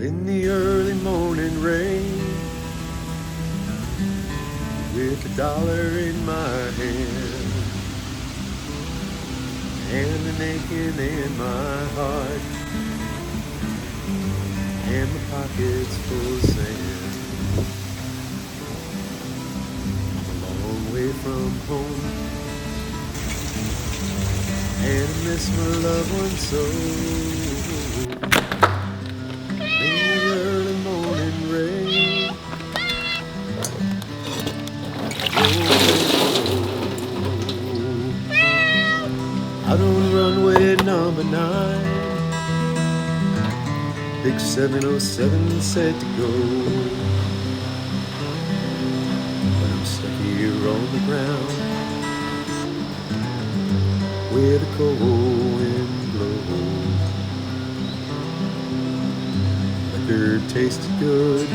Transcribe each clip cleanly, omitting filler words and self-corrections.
in the early morning rain, with $1 in my hand and an aching in my heart, and my pockets full of sand. I'm a long way from home, and I miss my loved ones so. In the early morning rain, out on runway number 9, big 707 said to go, but I'm stuck here on the ground where the cold wind blows. Liquor tasted good,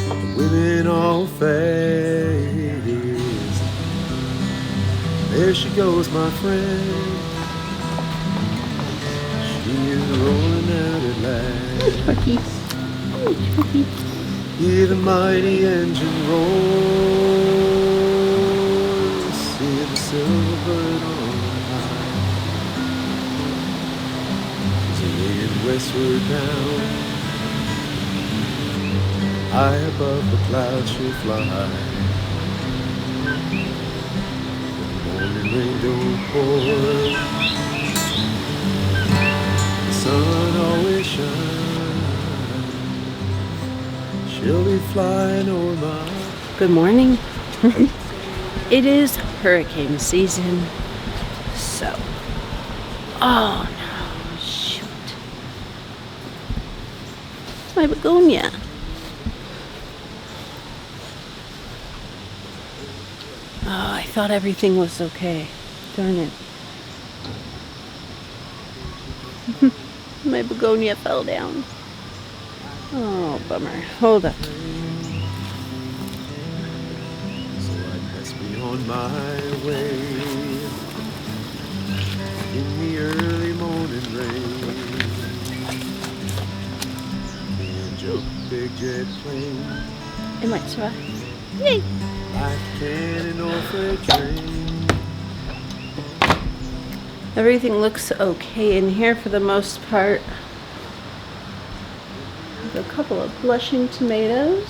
the women all fast. There she goes, my friend. She is rolling out at last. Cookies. Cookies. Hear the mighty engine roar. See the silver bird on high. She's laying westward bound. High above the clouds she'll fly. Morning rain don't pour, the sun always shines. She'll be flying over my. Good morning. It is hurricane season. So. Oh no. Shoot. It's my begonia. Oh, I thought everything was okay. Darn it. My begonia fell down. Oh, bummer. Hold up. So I must be on my way in the early morning rain. Can't jump a big jet plane It might survive. Yay! like a cannon off a train. Everything looks okay in here for the most part. A couple of blushing tomatoes.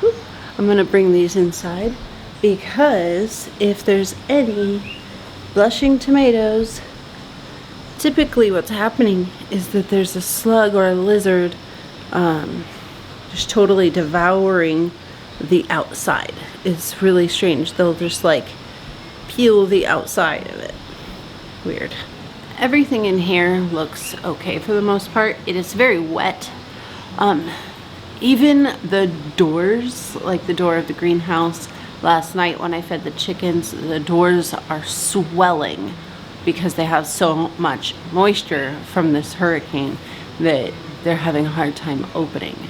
Oop. I'm gonna bring these inside because if there's any blushing tomatoes, typically what's happening is that there's a slug or a lizard just totally devouring the outside. It's really strange. They'll just like peel the outside of it. Weird. Everything in here looks okay for the most part. It is very wet. Even the doors, like the door of the greenhouse, last night when I fed the chickens, the doors are swelling because they have so much moisture from this hurricane that they're having a hard time opening.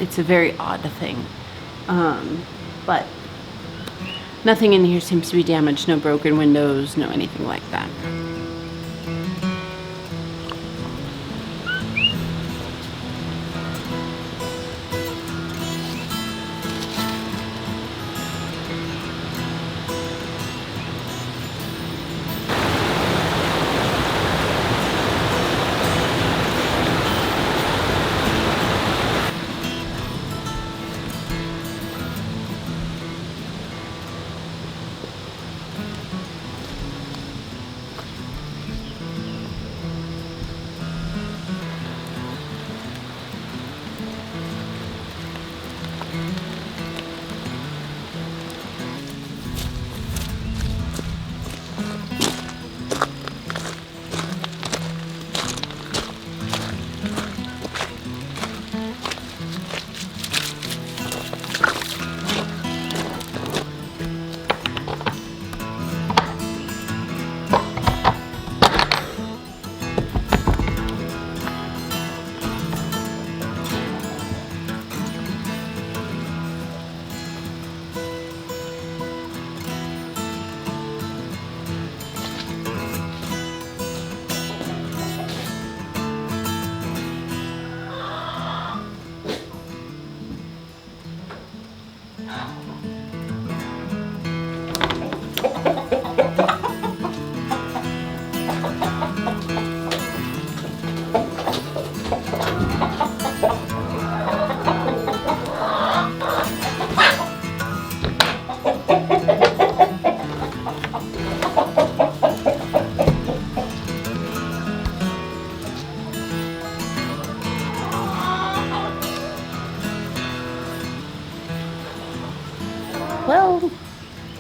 It's a very odd thing. But nothing in here seems to be damaged. No broken windows, no anything like that.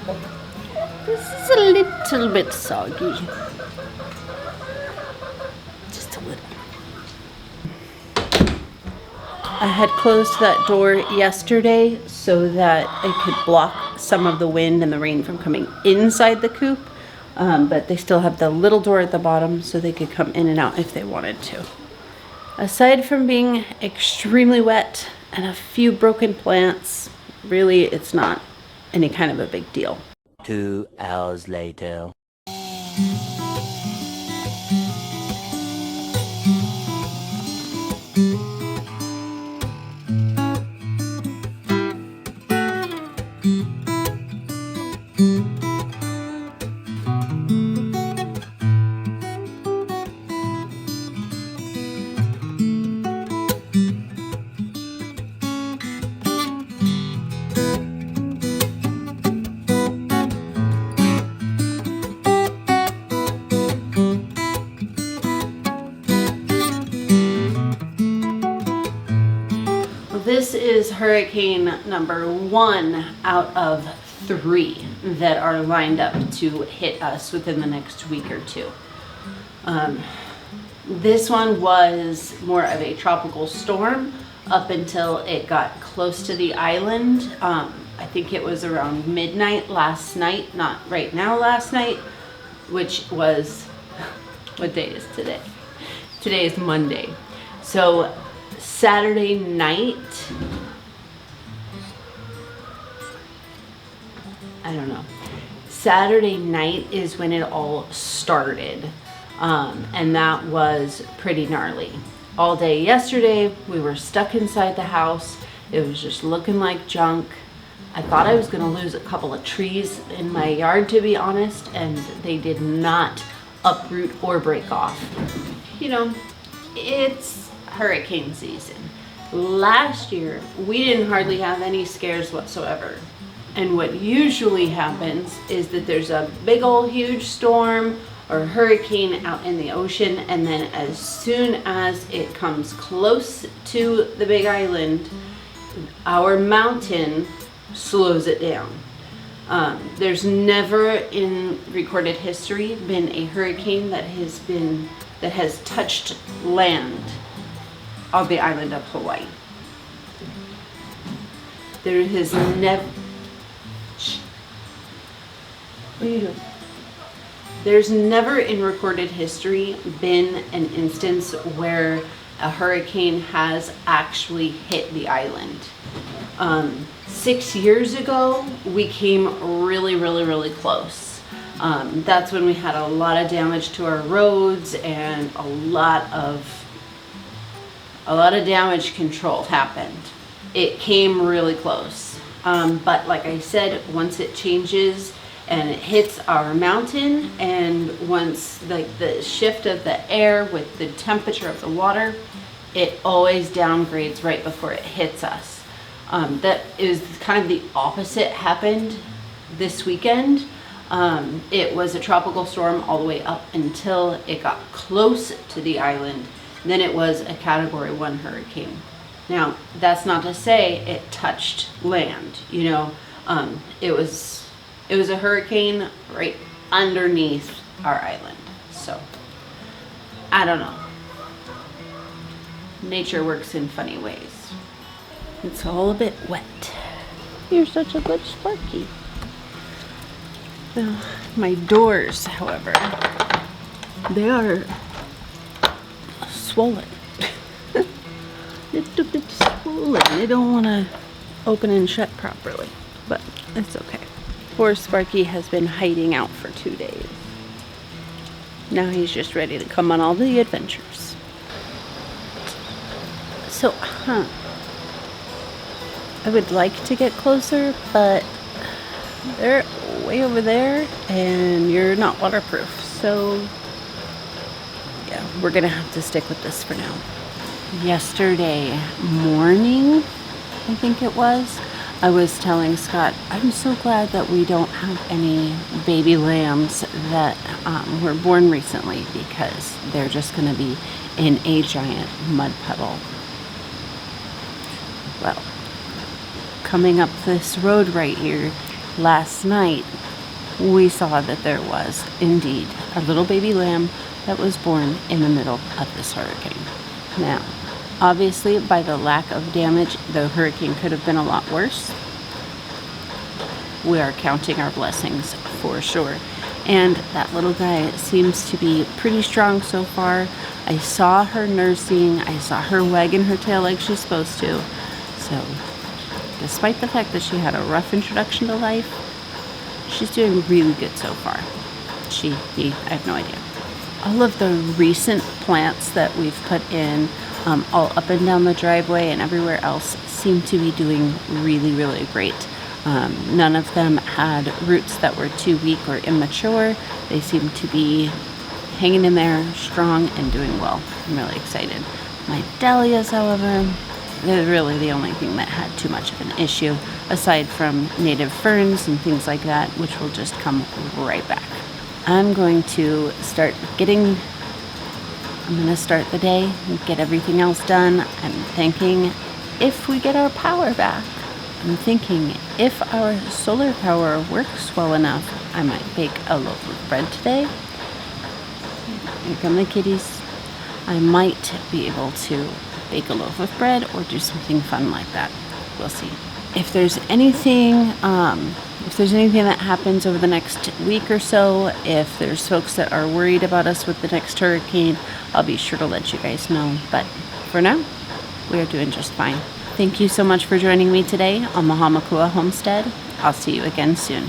This is a little bit soggy. Just a little. I had closed that door yesterday so that it could block some of the wind and the rain from coming inside the coop. But they still have the little door at the bottom so they could come in and out if they wanted to. Aside from being extremely wet and a few broken plants, really it's not any kind of a big deal. 2 hours later. This is hurricane number 1 out of 3 that are lined up to hit us within the next week or two. This one was more of a tropical storm up until it got close to the island. I think it was around midnight last night, not right now, last night, which was, what day is today? Today is Monday. So Saturday night, Saturday night is when it all started. And that was pretty gnarly. All day yesterday, we were stuck inside the house. It was just looking like junk. I thought I was gonna lose a couple of trees in my yard, to be honest, and they did not uproot or break off. You know, it's hurricane season. Last year, we didn't hardly have any scares whatsoever. And what usually happens is that there's a big old huge storm or hurricane out in the ocean, and then as soon as it comes close to the big island, our mountain slows it down. There's never in recorded history been a hurricane that has touched land on the island of Hawaii. There has never. What are you doing? There's never in recorded history been an instance where a hurricane has actually hit the island. 6 years ago, we came really close. That's when we had a lot of damage to our roads and a lot of damage control happened. It came really close. But like I said, once it changes and it hits our mountain, and once like the shift of the air with the temperature of the water, it always downgrades right before it hits us. That is kind of the opposite happened this weekend. It was a tropical storm all the way up until it got close to the island. Then it was a Category 1 hurricane. Now, that's not to say it touched land, you know. It was a hurricane right underneath our island. So, I don't know. Nature works in funny ways. It's all a bit wet. You're such a good Sparky. Now, my doors, however, they are swollen. Little bit swollen. They don't want to open and shut properly, but it's okay. Poor Sparky has been hiding out for 2 days. Now he's just ready to come on all the adventures. So, I would like to get closer, but they're way over there and you're not waterproof. So, yeah, we're gonna have to stick with this for now. Yesterday morning, I think it was, I was telling Scott, I'm so glad that we don't have any baby lambs that were born recently, because they're just going to be in a giant mud puddle. Well, coming up this road right here last night we saw that there was indeed a little baby lamb that was born in the middle of this hurricane. Now, obviously, by the lack of damage, the hurricane could have been a lot worse. We are counting our blessings for sure. And that little guy seems to be pretty strong so far. I saw her nursing. I saw her wagging her tail like she's supposed to. So, despite the fact that she had a rough introduction to life, she's doing really good so far. He, I have no idea. All of the recent plants that we've put in, all up and down the driveway and everywhere else, seem to be doing really, really great. None of them had roots that were too weak or immature. They seem to be hanging in there strong and doing well. I'm really excited. My dahlias, however, they're really the only thing that had too much of an issue, aside from native ferns and things like that, which will just come right back. I'm going to start the day and get everything else done. I'm thinking if we get our power back, I'm thinking if our solar power works well enough, I might bake a loaf of bread today. Here come the kitties. I might be able to bake a loaf of bread or do something fun like that. We'll see. If there's anything that happens over the next week or so, if there's folks that are worried about us with the next hurricane, I'll be sure to let you guys know. But for now, we are doing just fine. Thank you so much for joining me today on the Hamakua Homestead. I'll see you again soon.